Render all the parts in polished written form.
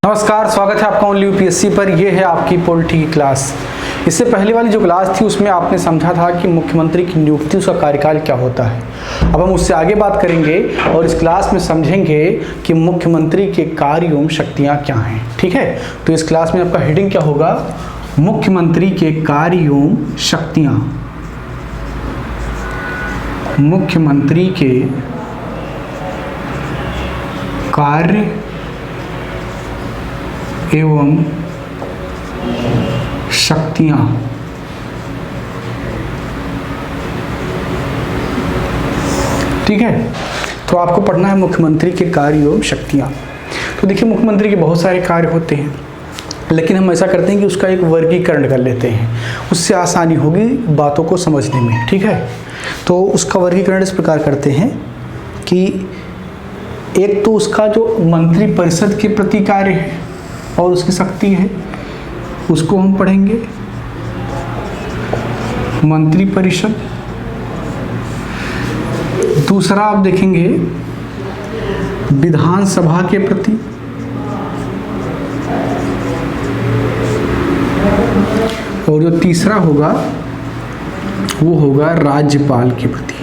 नमस्कार, स्वागत है आपका ओनली यूपीएससी पर। यह है आपकी पॉलिटी की क्लास। इससे पहले वाली जो क्लास थी उसमें आपने समझा था कि मुख्यमंत्री की नियुक्ति, उसका कार्यकाल क्या होता है। अब हम उससे आगे बात करेंगे और इस क्लास में समझेंगे कि मुख्यमंत्री के कार्य एवं शक्तियाँ क्या हैं। ठीक है, तो इस क्लास में आपका हेडिंग क्या होगा? मुख्यमंत्री के कार्य एवं शक्तियाँ। मुख्यमंत्री के कार्य एवं शक्तियाँ। ठीक है, तो आपको पढ़ना है मुख्यमंत्री के कार्य एवं शक्तियाँ। तो देखिए, मुख्यमंत्री के बहुत सारे कार्य होते हैं, लेकिन हम ऐसा करते हैं कि उसका एक वर्गीकरण कर लेते हैं, उससे आसानी होगी बातों को समझने में। ठीक है, तो उसका वर्गीकरण इस प्रकार करते हैं कि एक तो उसका जो मंत्री परिषद के प्रति कार्य है और उसकी शक्ति है, उसको हम पढ़ेंगे मंत्री परिषद। दूसरा आप देखेंगे विधानसभा के प्रति, और जो तीसरा होगा वो होगा राज्यपाल के प्रति।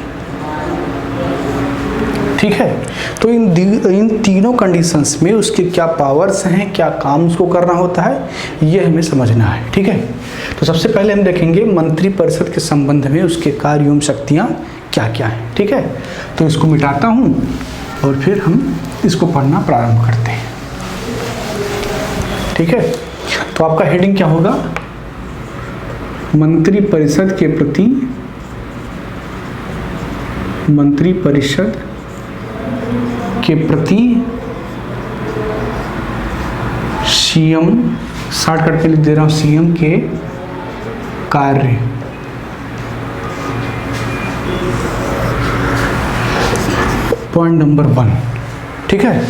ठीक है, तो इन तीनों कंडीशंस में उसके क्या पावर्स हैं, क्या काम उसको करना होता है, ये हमें समझना है। ठीक है, तो सबसे पहले हम देखेंगे मंत्री परिषद के संबंध में उसके कार्य एवं शक्तियाँ क्या क्या हैं। ठीक है, तो इसको मिटाता हूँ और फिर हम इसको पढ़ना प्रारंभ करते हैं। ठीक है, तो आपका हेडिंग क्या होगा? मंत्री परिषद के प्रति, मंत्री परिषद के प्रति सीएम, शॉर्टकट पे लिख दे रहा हूं, सीएम के कार्य। Point number 1। ठीक है,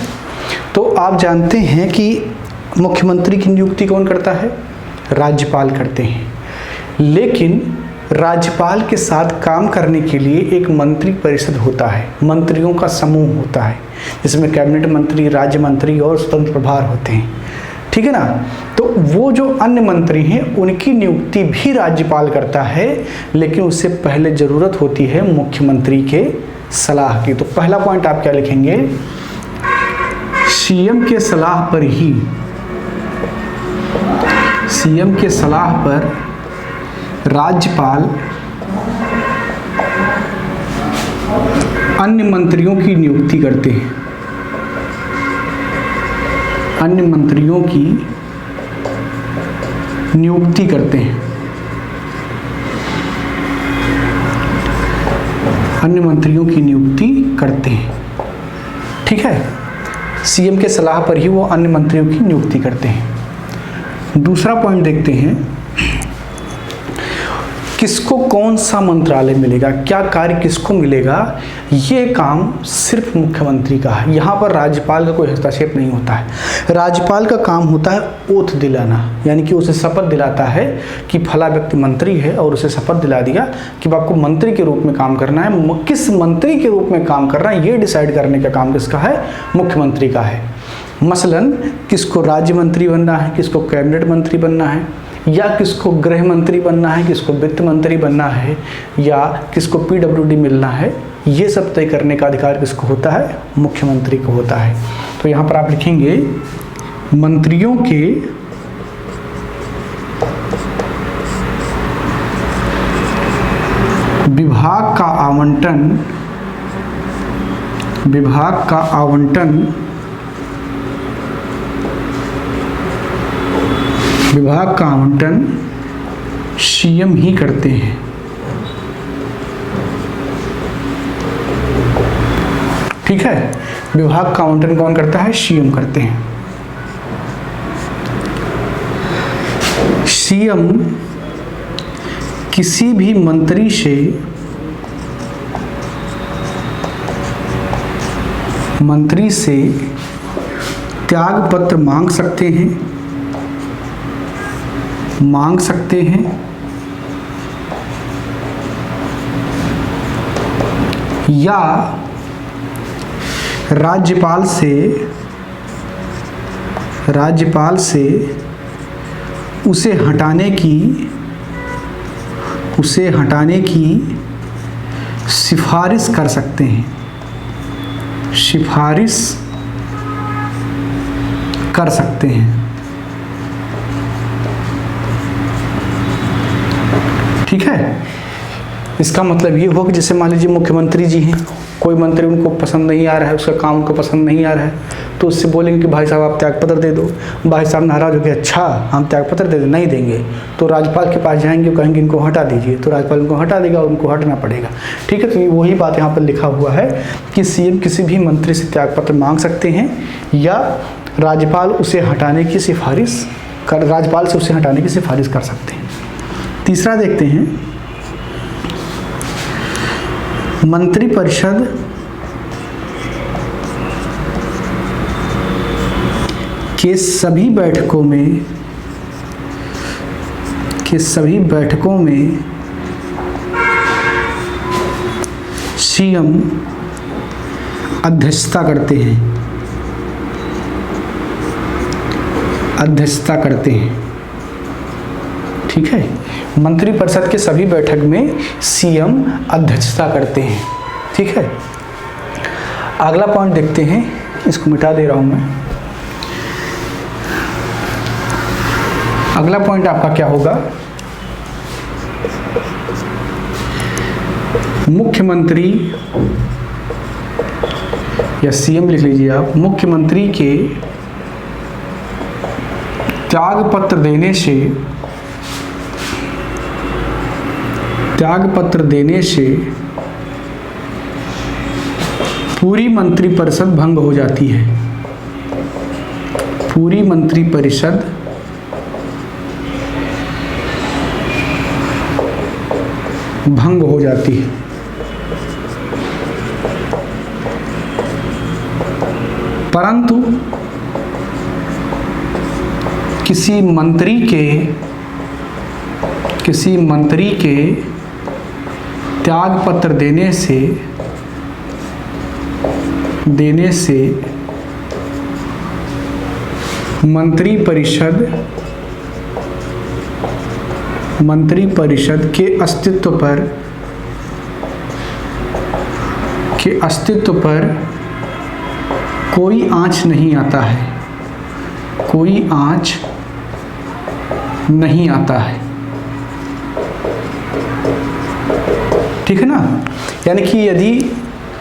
तो आप जानते हैं कि मुख्यमंत्री की नियुक्ति कौन करता है? राज्यपाल करते हैं, लेकिन राज्यपाल के साथ काम करने के लिए एक मंत्री परिषद होता है, मंत्रियों का समूह होता है, जिसमें कैबिनेट मंत्री, राज्य मंत्री और स्वतंत्र प्रभार होते हैं। ठीक है ना, तो वो जो अन्य मंत्री हैं उनकी नियुक्ति भी राज्यपाल करता है, लेकिन उससे पहले जरूरत होती है मुख्यमंत्री के सलाह की। तो पहला पॉइंट आप क्या लिखेंगे? सीएम के सलाह पर ही, सीएम के सलाह पर राज्यपाल अन्य मंत्रियों की नियुक्ति करते हैं, अन्य मंत्रियों की नियुक्ति करते हैं, अन्य मंत्रियों की नियुक्ति करते हैं। ठीक है, सीएम के सलाह पर ही वो अन्य मंत्रियों की नियुक्ति करते हैं। दूसरा पॉइंट देखते हैं, किसको कौन सा मंत्रालय मिलेगा, क्या कार्य किसको मिलेगा, ये काम सिर्फ मुख्यमंत्री का है। यहाँ पर राज्यपाल का कोई हस्तक्षेप नहीं होता है। राज्यपाल का काम होता है ओथ दिलाना, यानी कि उसे शपथ दिलाता है कि फला व्यक्ति मंत्री है और उसे शपथ दिला दिया कि आपको मंत्री के रूप में काम करना है। किस मंत्री के रूप में काम करना है ये डिसाइड करने का काम किसका है? मुख्यमंत्री का है। मसलन किसको राज्य मंत्री बनना है, किसको कैबिनेट मंत्री बनना है, या किसको गृह मंत्री बनना है, किसको वित्त मंत्री बनना है, या किसको पीडब्ल्यूडी मिलना है, ये सब तय करने का अधिकार किसको होता है? मुख्यमंत्री को होता है। तो यहाँ पर आप लिखेंगे मंत्रियों के विभाग का आवंटन, विभाग का आवंटन, विभाग का आवंटन सीएम ही करते हैं। ठीक है, विभाग का आवंटन कौन करता है? सीएम करते हैं। सीएम किसी भी मंत्री से त्याग पत्र मांग सकते हैं, या राज्यपाल से राज्यपाल से उसे हटाने की सिफारिश कर सकते हैं, सिफारिश कर सकते हैं। ठीक है, इसका मतलब ये हुआ कि जैसे मान लीजिए मुख्यमंत्री जी हैं, कोई मंत्री उनको पसंद नहीं आ रहा है, उसका काम उनको पसंद नहीं आ रहा है, तो उससे बोलेंगे कि भाई साहब आप त्यागपत्र दे दो। भाई साहब नाराज हो गए, अच्छा हम त्यागपत्र दे दो, नहीं देंगे, तो राज्यपाल के पास जाएंगे, कहेंगे इनको हटा दीजिए, तो राज्यपाल उनको हटा देगा, उनको हटना पड़ेगा। ठीक है, तो वही बात यहाँ पर लिखा हुआ है कि सीएम किसी भी मंत्री से त्यागपत्र मांग सकते हैं या राज्यपाल से उसे हटाने की सिफारिश कर सकते हैं। तीसरा देखते हैं, मंत्रिपरिषद के सभी बैठकों में सीएम अध्यक्षता करते हैं। ठीक है, मंत्रिपरिषद के सभी बैठक में सीएम अध्यक्षता करते हैं। ठीक है, अगला पॉइंट देखते हैं, इसको मिटा दे रहा हूं मैं। अगला पॉइंट आपका क्या होगा, मुख्यमंत्री या सीएम लिख लीजिए आप, मुख्यमंत्री के त्यागपत्र देने से पूरी मंत्रिपरिषद भंग हो जाती है, पूरी मंत्रिपरिषद भंग हो जाती है। परंतु किसी मंत्री के त्यागपत्र देने से मंत्रिपरिषद के अस्तित्व पर कोई आँच नहीं आता है, कोई आँच नहीं आता है। ठीक है ना, यानी कि यदि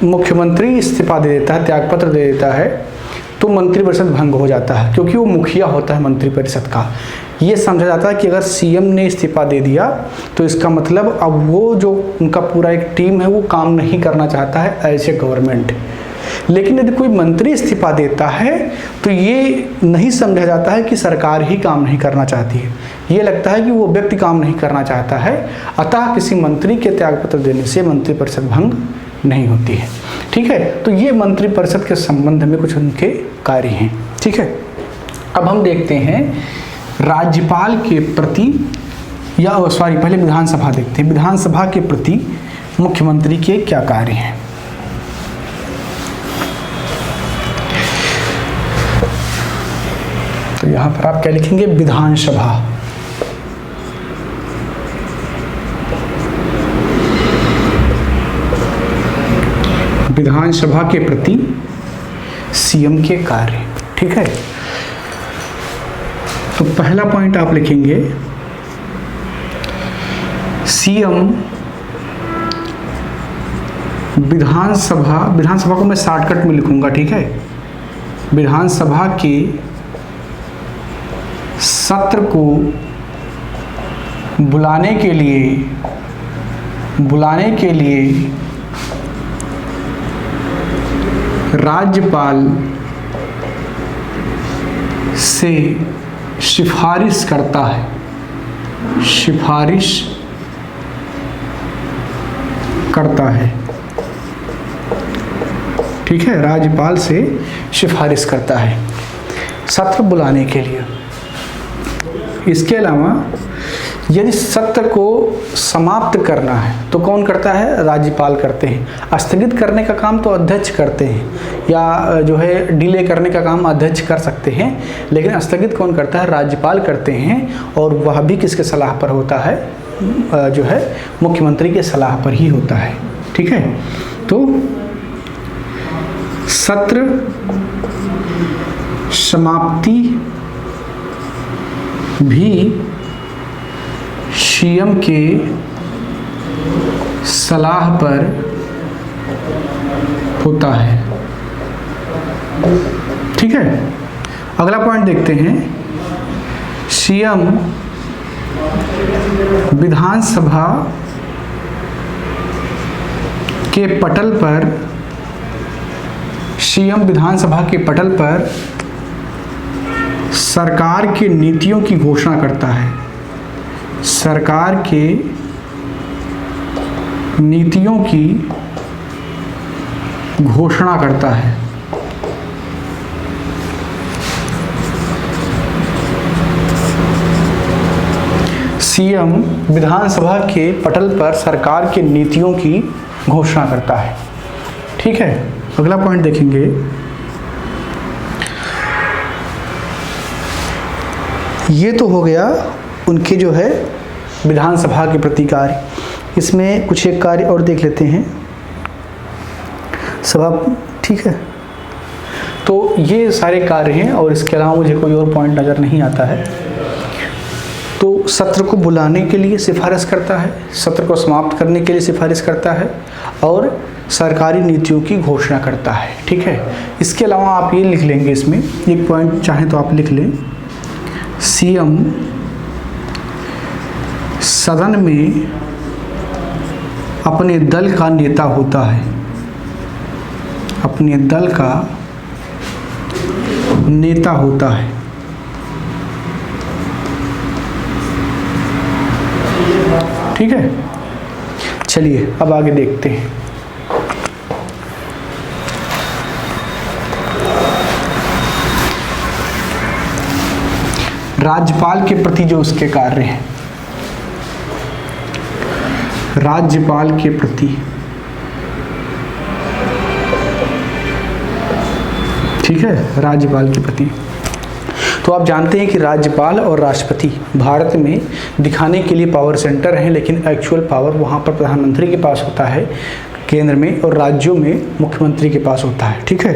मुख्यमंत्री इस्तीफा दे देता है, त्यागपत्र दे देता है, तो मंत्रिपरिषद भंग हो जाता है, क्योंकि वो मुखिया होता है मंत्रिपरिषद का। ये समझा जाता है कि अगर सीएम ने इस्तीफा दे दिया तो इसका मतलब अब वो जो उनका पूरा एक टीम है वो काम नहीं करना चाहता है एज ए गवर्नमेंट। लेकिन यदि कोई मंत्री इस्तीफा देता है तो ये नहीं समझा जाता है कि सरकार ही काम नहीं करना चाहती है, ये लगता है कि वो व्यक्ति काम नहीं करना चाहता है। अतः किसी मंत्री के त्यागपत्र देने से मंत्रिपरिषद भंग नहीं होती है। ठीक है, तो ये मंत्रिपरिषद के संबंध में कुछ उनके कार्य हैं। ठीक है, अब हम देखते हैं राज्यपाल के प्रति पहले विधानसभा देखते हैं, विधानसभा के प्रति मुख्यमंत्री के क्या कार्य हैं। तो यहां पर आप क्या लिखेंगे, विधानसभा। विधानसभा के प्रति सीएम के कार्य। ठीक है, तो पहला पॉइंट आप लिखेंगे, सीएम विधानसभा को मैं शॉर्टकट में लिखूंगा। ठीक है, विधानसभा के सत्र को बुलाने के लिए राज्यपाल से सिफारिश करता है, ठीक है, राज्यपाल से सिफारिश करता है सत्र बुलाने के लिए। इसके अलावा यदि सत्र को समाप्त करना है तो कौन करता है? राज्यपाल करते हैं। स्थगित करने का काम तो अध्यक्ष करते हैं, या जो है डिले करने का काम अध्यक्ष कर सकते हैं, लेकिन स्थगित कौन करता है? राज्यपाल करते हैं। और वह भी किसके सलाह पर होता है? जो है मुख्यमंत्री के सलाह पर ही होता है। ठीक है, तो सत्र समाप्ति भी सीएम के सलाह पर होता है। ठीक है, अगला पॉइंट देखते हैं। सीएम विधानसभा के पटल पर, सीएम विधानसभा के पटल पर सरकार की नीतियों की घोषणा करता है। सरकार के नीतियों की घोषणा करता है। सीएम विधानसभा के पटल पर सरकार की नीतियों की घोषणा करता है। ठीक है, अगला पॉइंट देखेंगे। ये तो हो गया उनके जो है विधानसभा के प्रति कार्य। इसमें कुछ एक कार्य और देख लेते हैं सभा। ठीक है, तो ये सारे कार्य हैं और इसके अलावा मुझे कोई और पॉइंट नज़र नहीं आता है। तो सत्र को बुलाने के लिए सिफारिश करता है, सत्र को समाप्त करने के लिए सिफारिश करता है और सरकारी नीतियों की घोषणा करता है। ठीक है, इसके अलावा आप ये लिख लेंगे, इसमें एक पॉइंट चाहें तो आप लिख लें। सीएम सदन में अपने दल का नेता होता है। अपने दल का नेता होता है। ठीक है, चलिए अब आगे देखते हैं। राज्यपाल के प्रति जो उसके कार्य हैं, राज्यपाल के प्रति, ठीक है, राज्यपाल के प्रति तो आप जानते हैं कि राज्यपाल और राष्ट्रपति भारत में दिखाने के लिए पावर सेंटर हैं, लेकिन एक्चुअल पावर वहाँ पर प्रधानमंत्री के पास होता है केंद्र में, और राज्यों में मुख्यमंत्री के पास होता है। ठीक है,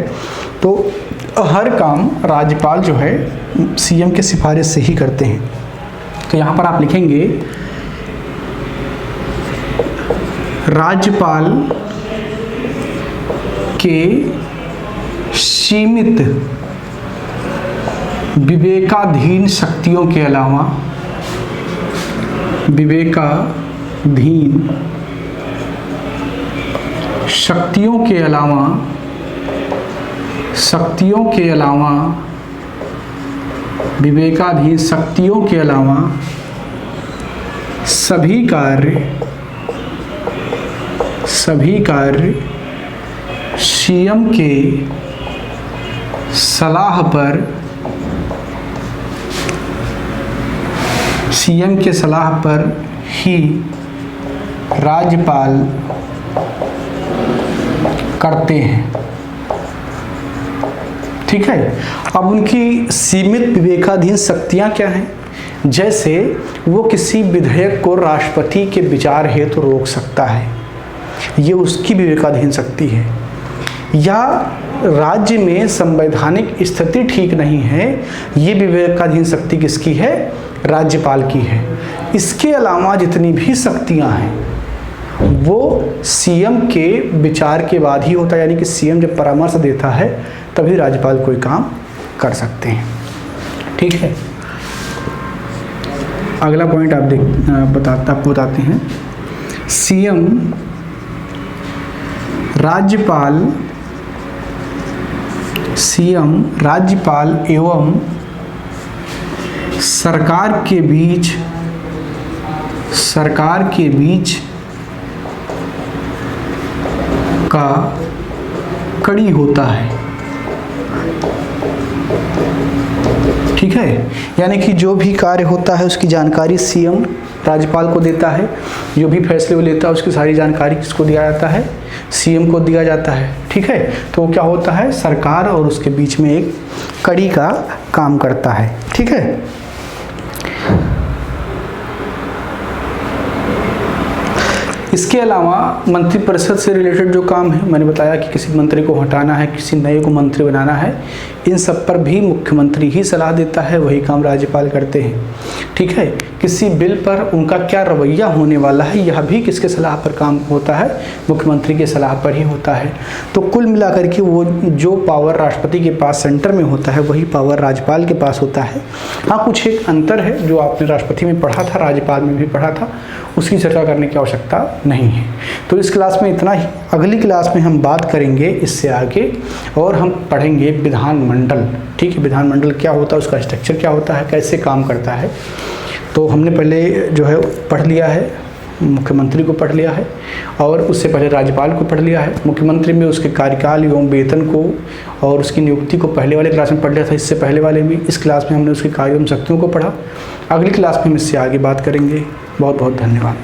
तो हर काम राज्यपाल जो है सीएम के सिफारिश से ही करते हैं। तो यहाँ पर आप लिखेंगे राज्यपाल के सीमित विवेकाधीन शक्तियों के अलावा, विवेकाधीन शक्तियों के अलावा, विवेकाधीन शक्तियों के अलावा सभी कार्य सीएम के सलाह पर ही राज्यपाल करते हैं। ठीक है, अब उनकी सीमित विवेकाधीन शक्तियां क्या हैं? जैसे वो किसी विधेयक को राष्ट्रपति के विचार हेतु रोक सकता है, ये उसकी विवेकाधीन शक्ति है। या राज्य में संवैधानिक स्थिति ठीक नहीं है, ये विवेकाधीन शक्ति किसकी है? राज्यपाल की है। इसके अलावा जितनी भी शक्तियां हैं वो सीएम के विचार के बाद ही होता है, यानी कि सीएम जब परामर्श देता है तभी राज्यपाल कोई काम कर सकते हैं। ठीक है, अगला पॉइंट आप आपको बताते हैं। सीएम राज्यपाल एवं सरकार के बीच का कड़ी होता है। ठीक है, यानी कि जो भी कार्य होता है उसकी जानकारी सीएम राज्यपाल को देता है, जो भी फैसले वो लेता है उसकी सारी जानकारी किसको दिया जाता है, सीएम को दिया जाता है। ठीक है, तो क्या होता है, सरकार और उसके बीच में एक कड़ी का काम करता है। ठीक है, इसके अलावा मंत्रिपरिषद से रिलेटेड जो काम है, मैंने बताया कि किसी मंत्री को हटाना है, किसी नए को मंत्री बनाना है, इन सब पर भी मुख्यमंत्री ही सलाह देता है, वही काम राज्यपाल करते हैं। ठीक है, किसी बिल पर उनका क्या रवैया होने वाला है, यह भी किसके सलाह पर काम होता है, मुख्यमंत्री के सलाह पर ही होता है। तो कुल मिलाकर के वो जो पावर राष्ट्रपति के पास सेंटर में होता है, वही पावर राज्यपाल के पास होता है। हाँ, कुछ एक अंतर है जो आपने राष्ट्रपति में पढ़ा था, राज्यपाल में भी पढ़ा था, उसकी चर्चा करने की आवश्यकता नहीं है। तो इस क्लास में इतना ही। अगली क्लास में हम बात करेंगे इससे आगे और हम पढ़ेंगे विधानमंडल। ठीक है, विधानमंडल क्या होता है, उसका स्ट्रक्चर क्या होता है, कैसे काम करता है। तो हमने पहले जो है पढ़ लिया है, मुख्यमंत्री को पढ़ लिया है और उससे पहले राज्यपाल को पढ़ लिया है। मुख्यमंत्री में उसके कार्यकाल एवं वेतन को और उसकी नियुक्ति को पहले वाले क्लास में पढ़ लिया था, इससे पहले वाले में। इस क्लास में हमने उसके कार्य एवं शक्तियों को पढ़ा। अगली क्लास में हम इससे आगे बात करेंगे। बहुत बहुत धन्यवाद।